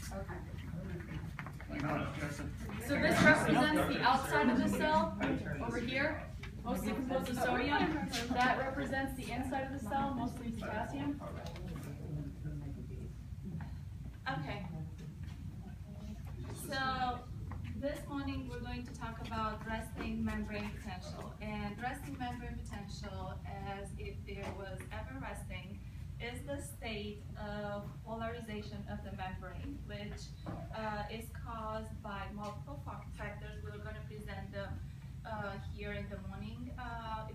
So this represents the outside of the cell over here, mostly composed of sodium. That represents the inside of the cell, mostly potassium. Okay. So this morning we're going to talk about resting membrane potential. And resting membrane potential, as if there was ever resting, is the state of polarization of the membrane, which is caused by multiple factors. We're going to present them here in the morning,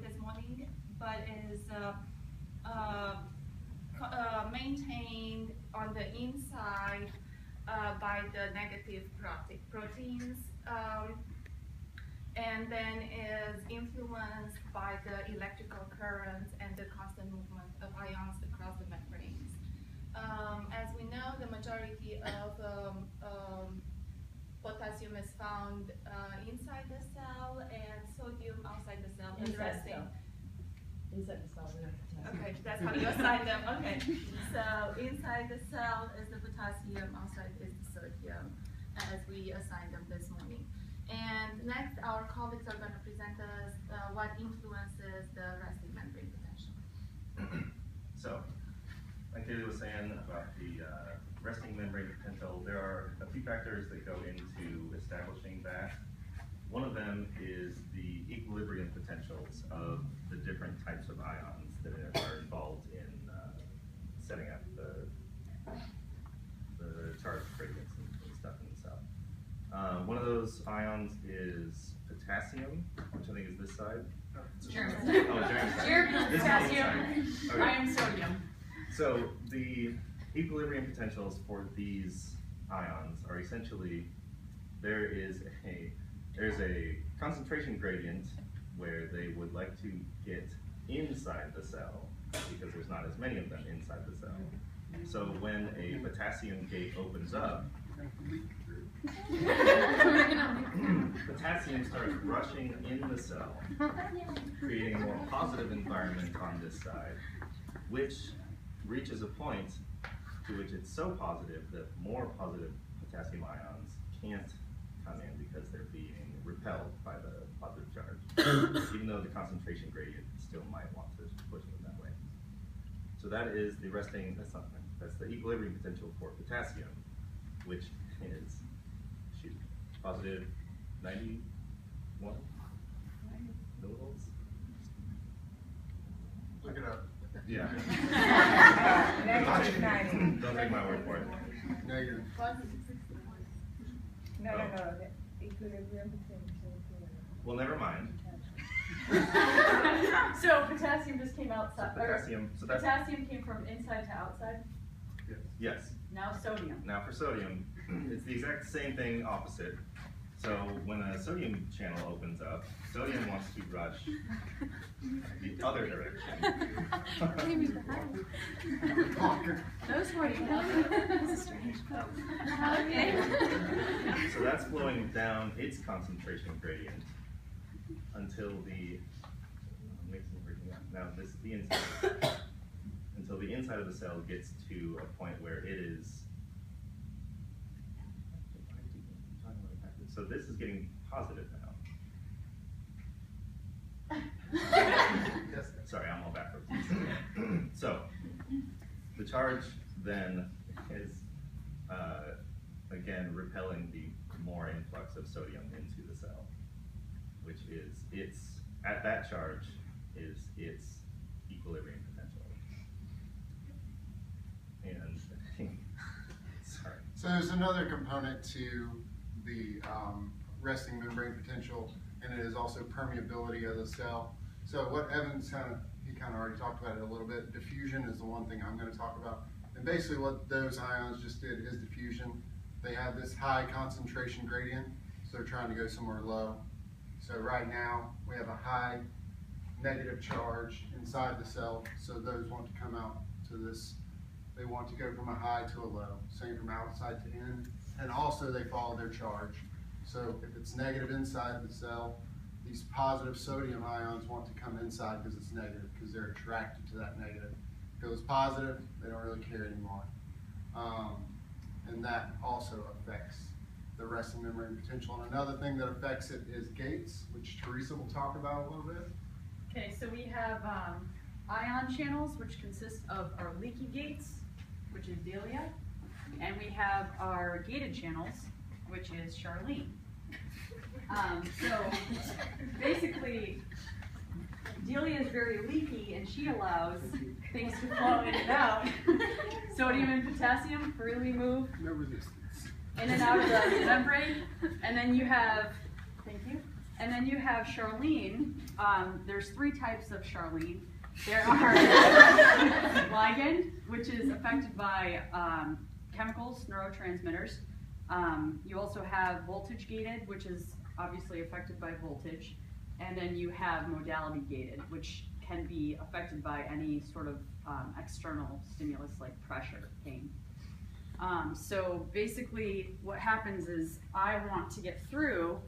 this morning, but is maintained on the inside by the negative proteins, and then is influenced by the electrical currents and the constant movement of ions across the membranes. As we know, the majority of potassium is found inside the cell and sodium outside the cell. Inside the cell, okay, that's how you assign them. Okay, so inside the cell is the potassium, outside is the sodium, as we assigned them this morning. And next, our colleagues are going to present us what influences the resting membrane potential. So, like David was saying about the resting membrane potential, there are a few factors that go into establishing that. One of them is the equilibrium potentials of the different types of ions that are involved in setting up the charge gradients and stuff in the cell. One of those ions is potassium, which I think is this side. German. Oh, German potassium, okay. iron sodium. So the equilibrium potentials for these ions are essentially, there's a concentration gradient where they would like to get inside the cell because there's not as many of them inside the cell. So when a potassium gate opens up, potassium starts rushing in the cell, creating a more positive environment on this side, which reaches a point to which it's so positive that more positive potassium ions can't come in because they're being repelled by the positive charge, even though the concentration gradient still might want to push them that way. So that is the resting, that's the equilibrium potential for potassium, which is, positive 91 millivolts? Look it up. Yeah. Negative 90. Don't take my word for it. Negative. No. The equilibrium potential. Well, never mind. So potassium just came outside. So Potassium came from inside to outside. Yes. Now sodium. Now for sodium, it's the exact same thing opposite. So when a sodium channel opens up, sodium wants to rush the other direction. Those were strange. Okay. So that's flowing down its concentration gradient until the, I'm mixing everything up. Now this is the inside. Until the inside of the cell gets to a point where it is. So this is getting positive now. Sorry, I'm all backwards. So the charge then is again repelling the more influx of sodium into the cell, which is at that charge is its equilibrium potential. And sorry. So there's another component to the resting membrane potential, and it is also permeability of the cell. So what Evans kind of already talked about it a little bit. Diffusion is the one thing I'm going to talk about. And basically what those ions just did is diffusion. They have this high concentration gradient, so they're trying to go somewhere low. So right now we have a high negative charge inside the cell, so those want to come out to this. They want to go from a high to a low, same from outside to in, and also they follow their charge. So if it's negative inside the cell, these positive sodium ions want to come inside because it's negative, because they're attracted to that negative. If it was positive, they don't really care anymore. And and that also affects the resting membrane potential. And another thing that affects it is gates, which Teresa will talk about a little bit. Okay, so we have ion channels, which consist of our leaky gates, which is Delia, and we have our gated channels, which is Charlene. So basically, Delia is very leaky, and she allows things to flow in and out. Sodium and potassium freely move No resistance. in and out of the membrane. And then you have, thank you. And then you have Charlene. There's 3 types of Charlene. There are ligand, which is affected by chemicals, neurotransmitters. You also have voltage gated, which is obviously affected by voltage. And then you have modality gated, which can be affected by any sort of external stimulus like pressure, pain. So basically what happens is I want to get through,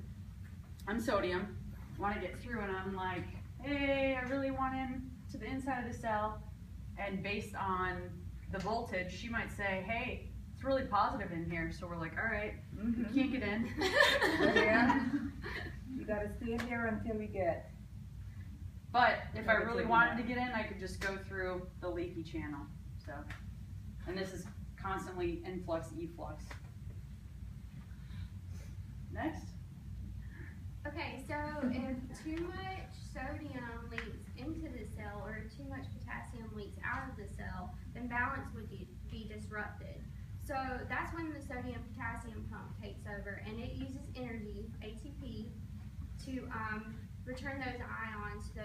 I'm sodium, want to get through, and I'm like, hey, I really want in to the inside of the cell. And based on the voltage, she might say, hey, it's really positive in here. So we're like, all right, we can't get in. Yeah. You gotta stay here until we get. But if I really wanted to get in, I could just go through the leaky channel. So, and this is constantly influx, efflux. Next. Okay, so if too much sodium leaks into the cell or too much potassium leaks out of the cell, then balance would be disrupted. So that's when the sodium potassium pump takes over, and it uses energy, ATP, to return those ions to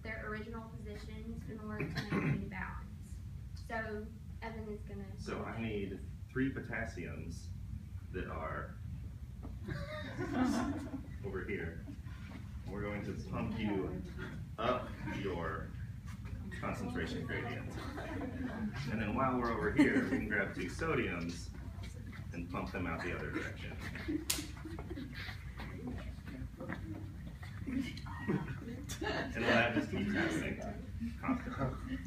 their original positions in order to maintain balance. So Evan is gonna. So I need 3 potassiums that are over here. We're going to pump you up your concentration gradient. And then while we're over here, we can grab 2 sodiums and pump them out the other direction. And that just keeps happening constantly.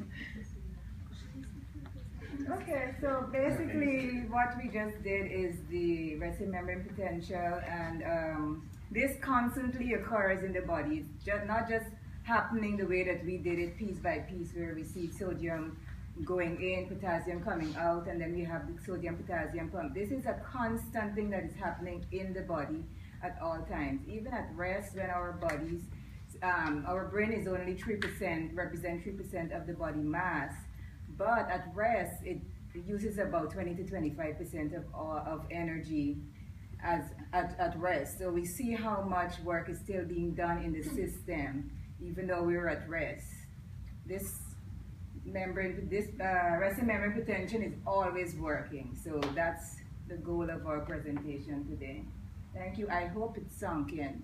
Okay, so basically what we just did is the resting membrane potential, and this constantly occurs in the body. It's not just happening the way that we did it piece by piece, where we see sodium going in, potassium coming out, and then we have the sodium potassium pump. This is a constant thing that is happening in the body at all times. Even at rest, when our bodies, our brain is only 3%, represent 3% of the body mass, but at rest, it uses about 20 to 25% of energy at rest. So we see how much work is still being done in the system, even though we're at rest. This resting membrane potential is always working. So that's the goal of our presentation today. Thank you. I hope it sunk in.